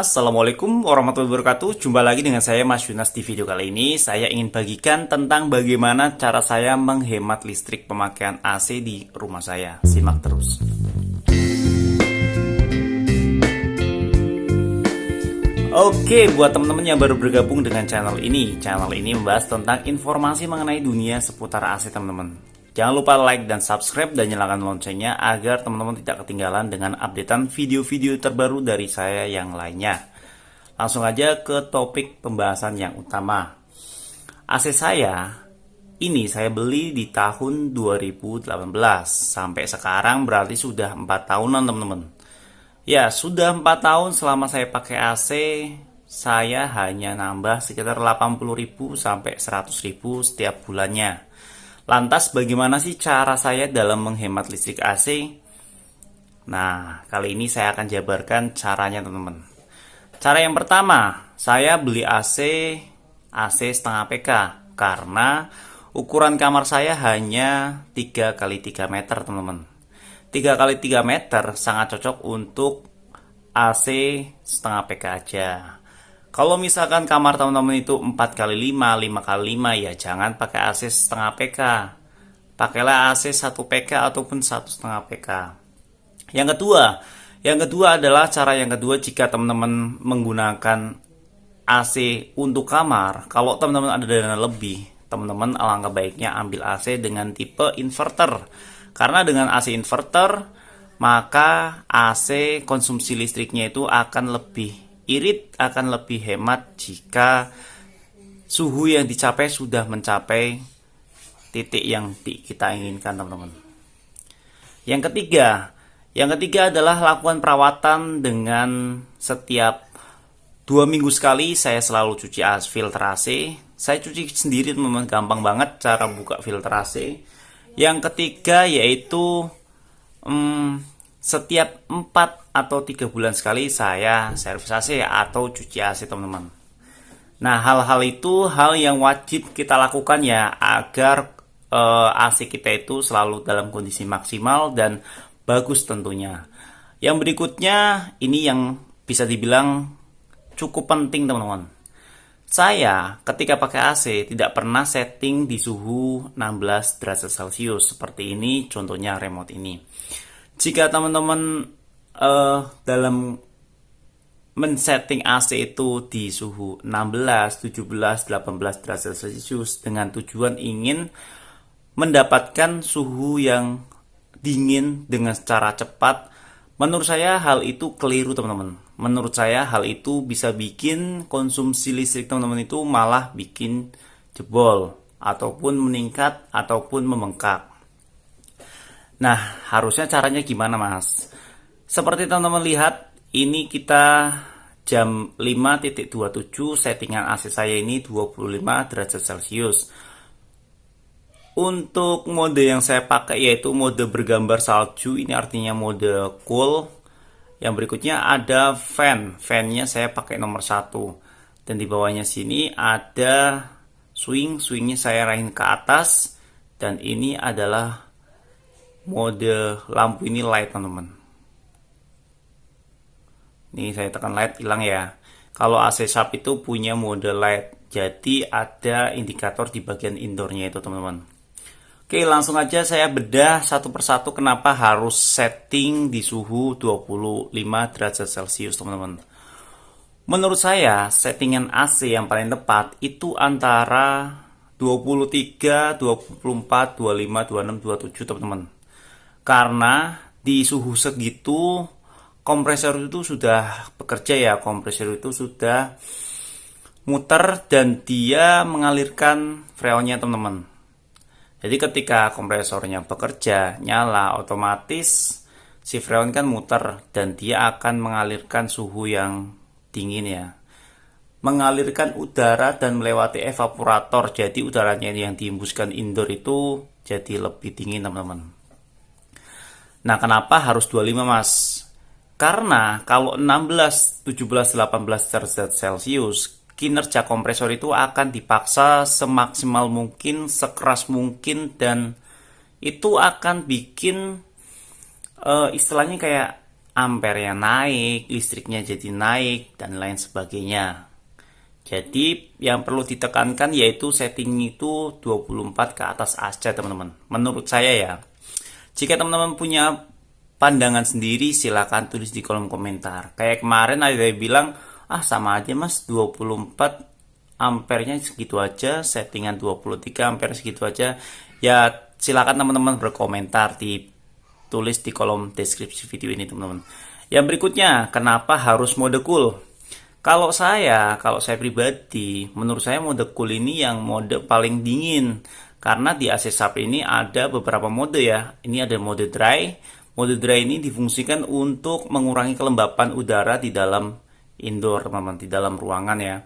Assalamualaikum warahmatullahi wabarakatuh. Jumpa lagi dengan saya Mas Yunas. Di video kali ini saya ingin bagikan tentang bagaimana cara saya menghemat listrik pemakaian AC di rumah saya. Simak terus. Oke, buat teman-teman yang baru bergabung dengan channel ini membahas tentang informasi mengenai dunia seputar AC, teman-teman. Jangan lupa like dan subscribe dan nyalakan loncengnya agar teman-teman tidak ketinggalan dengan updatean video-video terbaru dari saya yang lainnya. Langsung aja ke topik pembahasan yang utama. AC saya ini saya beli di tahun 2018. Sampai sekarang berarti sudah 4 tahunan, teman-teman. Ya, sudah 4 tahun selama saya pakai AC, saya hanya nambah sekitar 80.000 sampai 100.000 setiap bulannya. Lantas bagaimana sih cara saya dalam menghemat listrik AC? Nah, kali ini saya akan jabarkan caranya, teman-teman. Cara yang pertama, saya beli AC setengah PK karena ukuran kamar saya hanya 3 kali 3 meter, teman-teman. 3 kali 3 meter sangat cocok untuk AC setengah PK aja. Kalau misalkan kamar teman-teman itu 4 kali 5, 5 kali 5, ya jangan pakai AC setengah PK. Pakailah AC 1 PK ataupun 1,5 PK. Yang kedua adalah cara yang kedua, jika teman-teman menggunakan AC untuk kamar, kalau teman-teman ada dana lebih, teman-teman alangkah baiknya ambil AC dengan tipe inverter. Karena dengan AC inverter, maka AC konsumsi listriknya itu akan lebih irit, akan lebih hemat jika suhu yang dicapai sudah mencapai titik yang kita inginkan, teman-teman. Yang ketiga adalah lakukan perawatan dengan setiap 2 minggu sekali. Saya selalu cuci filter AC. Saya cuci sendiri, teman-teman, gampang banget cara buka filter AC. Yang ketiga yaitu setiap 4 atau 3 bulan sekali saya servis AC atau cuci AC, teman-teman. Nah, hal-hal itu hal yang wajib kita lakukan ya, agar AC kita itu selalu dalam kondisi maksimal dan bagus tentunya. Yang berikutnya ini yang bisa dibilang cukup penting, teman-teman. Saya ketika pakai AC tidak pernah setting di suhu 16 derajat Celcius seperti ini, contohnya remote ini. Jika teman-teman dalam men-setting AC itu di suhu 16, 17, 18 derajat Celcius dengan tujuan ingin mendapatkan suhu yang dingin dengan secara cepat, menurut saya hal itu keliru, teman-teman. Menurut saya hal itu bisa bikin konsumsi listrik teman-teman itu malah bikin jebol ataupun meningkat ataupun membengkak. Nah, harusnya caranya gimana, Mas? Seperti teman-teman lihat, ini kita jam 5.27, settingan AC saya ini 25 derajat Celcius. Untuk mode yang saya pakai yaitu mode bergambar salju, ini artinya mode cool. Yang berikutnya ada fan-nya saya pakai nomor 1. Dan di bawahnya sini ada swingnya saya arahin ke atas. Dan ini adalah mode lampu, ini light, teman-teman. Ini saya tekan light, hilang ya. Kalau AC Sharp itu punya mode light, jadi ada indikator di bagian indoornya itu, teman-teman. Oke, langsung aja saya bedah satu persatu kenapa harus setting di suhu 25 derajat Celcius, teman-teman. Menurut saya settingan AC yang paling tepat itu antara 23, 24, 25, 26, 27, teman-teman. Karena di suhu segitu kompresor itu sudah bekerja ya, kompresor itu sudah muter dan dia mengalirkan freonnya, teman-teman. Jadi ketika kompresornya bekerja, nyala, otomatis si freon kan muter dan dia akan mengalirkan suhu yang dingin ya. Mengalirkan udara dan melewati evaporator, jadi udaranya yang dihembuskan indoor itu jadi lebih dingin, teman-teman. Nah, kenapa harus 25, Mas? Karena kalau 16, 17, 18 derajat Celcius, kinerja kompresor itu akan dipaksa semaksimal mungkin, sekeras mungkin, dan itu akan bikin istilahnya kayak ampernya naik, listriknya jadi naik, dan lain sebagainya. Jadi yang perlu ditekankan yaitu setting itu 24 ke atas aja teman-teman. Menurut saya ya. Jika teman-teman punya pandangan sendiri silahkan tulis di kolom komentar. Kayak kemarin ada yang bilang, ah sama aja mas 24 ampernya segitu aja, settingan 23 ampere segitu aja. Ya silakan teman-teman berkomentar, tulis di kolom deskripsi video ini teman-teman. Yang berikutnya, kenapa harus mode cool? Kalau saya pribadi, menurut saya mode cool ini yang mode paling dingin. Karena di AC Sharp ini ada beberapa mode ya. Ini ada mode dry. Mode dry ini difungsikan untuk mengurangi kelembapan udara di dalam indoor, teman-teman, di dalam ruangan ya.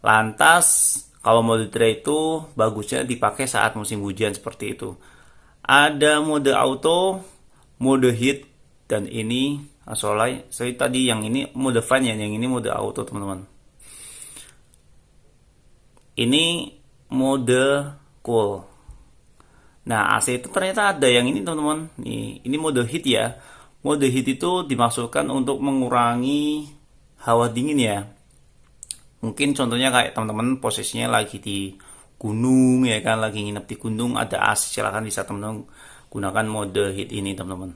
Lantas, kalau mode dry itu bagusnya dipakai saat musim hujan seperti itu. Ada mode auto, mode heat, dan ini soalnya tadi yang ini mode fan ya, yang ini mode auto teman-teman. Ini mode cool. Nah AC itu ternyata ada yang ini teman-teman. Ini mode heat ya. Mode heat itu dimaksudkan untuk mengurangi hawa dingin ya. Mungkin contohnya kayak teman-teman posisinya lagi di gunung ya kan, lagi nginep di gunung ada AC, silahkan bisa teman-teman gunakan mode heat ini teman-teman.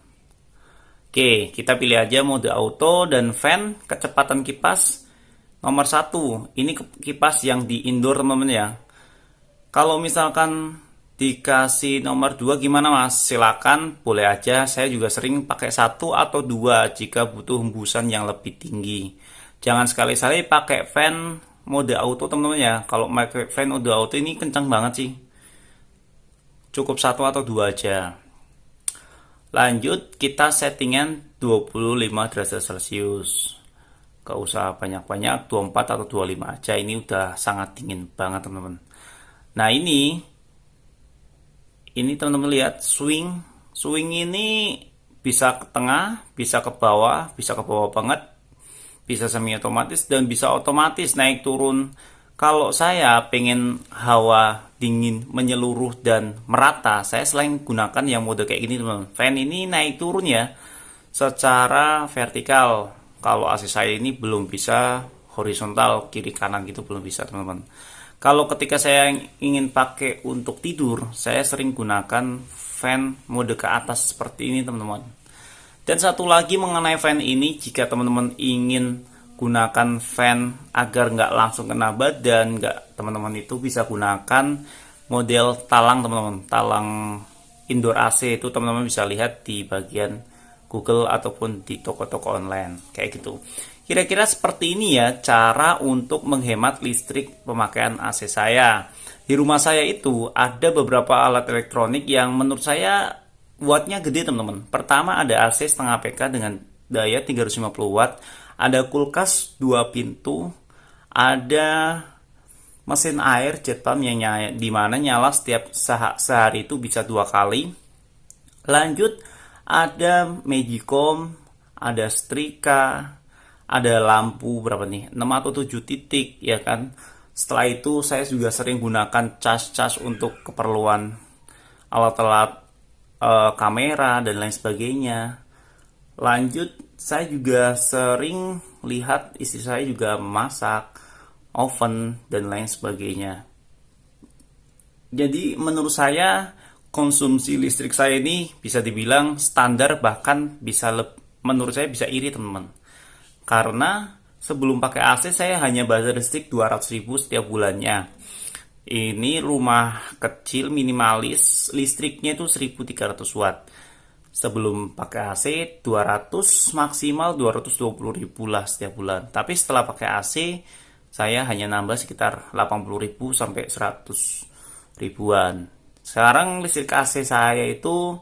Oke, kita pilih aja mode auto dan fan. Kecepatan kipas nomor 1. Ini kipas yang di indoor teman-teman ya. Kalau misalkan dikasih nomor 2 gimana mas? Silakan, boleh aja. Saya juga sering pakai 1 atau 2 jika butuh hembusan yang lebih tinggi. Jangan sekali-sekali pakai fan mode auto teman-teman ya. Kalau pakai fan mode auto ini kencang banget sih. Cukup 1 atau 2 aja. Lanjut, kita settingan 25 derajat Celcius. Gak usah banyak-banyak, 24 atau 25 aja. Ini udah sangat dingin banget teman-teman. Nah ini teman-teman lihat swing ini bisa ke tengah, bisa ke bawah banget, bisa semi otomatis dan bisa otomatis naik turun. Kalau saya pengen hawa dingin menyeluruh dan merata, saya selain gunakan yang mode kayak gini teman-teman. Fan ini naik turun ya secara vertikal. Kalau AC saya ini belum bisa horizontal kiri kanan gitu, belum bisa teman-teman. Kalau ketika saya ingin pakai untuk tidur, saya sering gunakan fan mode ke atas seperti ini teman-teman. Dan satu lagi mengenai fan ini, jika teman-teman ingin gunakan fan agar nggak langsung kena badan, teman-teman itu bisa gunakan model talang teman-teman. Talang indoor AC itu teman-teman bisa lihat di bagian Google ataupun di toko-toko online kayak gitu. Kira-kira seperti ini ya cara untuk menghemat listrik pemakaian AC saya. Di rumah saya itu ada beberapa alat elektronik yang menurut saya wattnya gede teman-teman. Pertama ada AC setengah PK dengan daya 350 watt. Ada kulkas 2 pintu, ada mesin air jet pump yang di mana nyala setiap sehari itu bisa 2 kali. Lanjut ada Magicom, ada setrika, ada lampu berapa nih? 6 atau 7 titik ya kan. Setelah itu saya juga sering gunakan cas untuk keperluan alat-alat kamera dan lain sebagainya. Lanjut, saya juga sering lihat istri saya juga masak, oven, dan lain sebagainya. Jadi menurut saya konsumsi listrik saya ini bisa dibilang standar, bahkan menurut saya bisa iri teman-teman. Karena sebelum pakai AC saya hanya bayar listrik 200.000 setiap bulannya. Ini rumah kecil minimalis, listriknya itu 1300 watt. Sebelum pakai AC 200 maksimal 220.000 lah setiap bulan. Tapi setelah pakai AC saya hanya nambah sekitar 80.000 sampai 100 ribuan. Sekarang listrik AC saya itu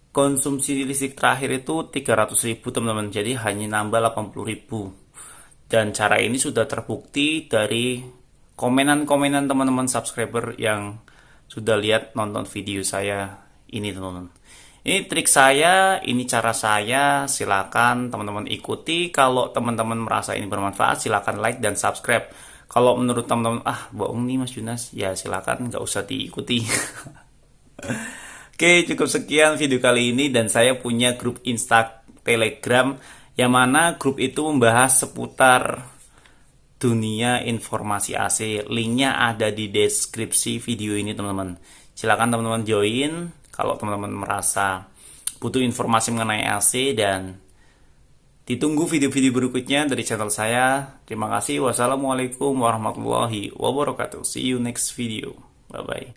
konsumsi listrik terakhir itu 300.000 teman-teman. Jadi hanya nambah 80.000. Dan cara ini sudah terbukti dari komenan-komenan teman-teman subscriber yang sudah lihat nonton video saya ini teman-teman. Ini trik saya, ini cara saya, silakan teman-teman ikuti. Kalau teman-teman merasa ini bermanfaat, silakan like dan subscribe. Kalau menurut teman-teman, bohong nih Mas Junas, ya silakan nggak usah diikuti. Oke, cukup sekian video kali ini dan saya punya grup Telegram, yang mana grup itu membahas seputar dunia informasi AC. Linknya ada di deskripsi video ini teman-teman. Silakan teman-teman join kalau teman-teman merasa butuh informasi mengenai AC, dan ditunggu video-video berikutnya dari channel saya. Terima kasih. Wassalamualaikum warahmatullahi wabarakatuh. See you next video. Bye-bye.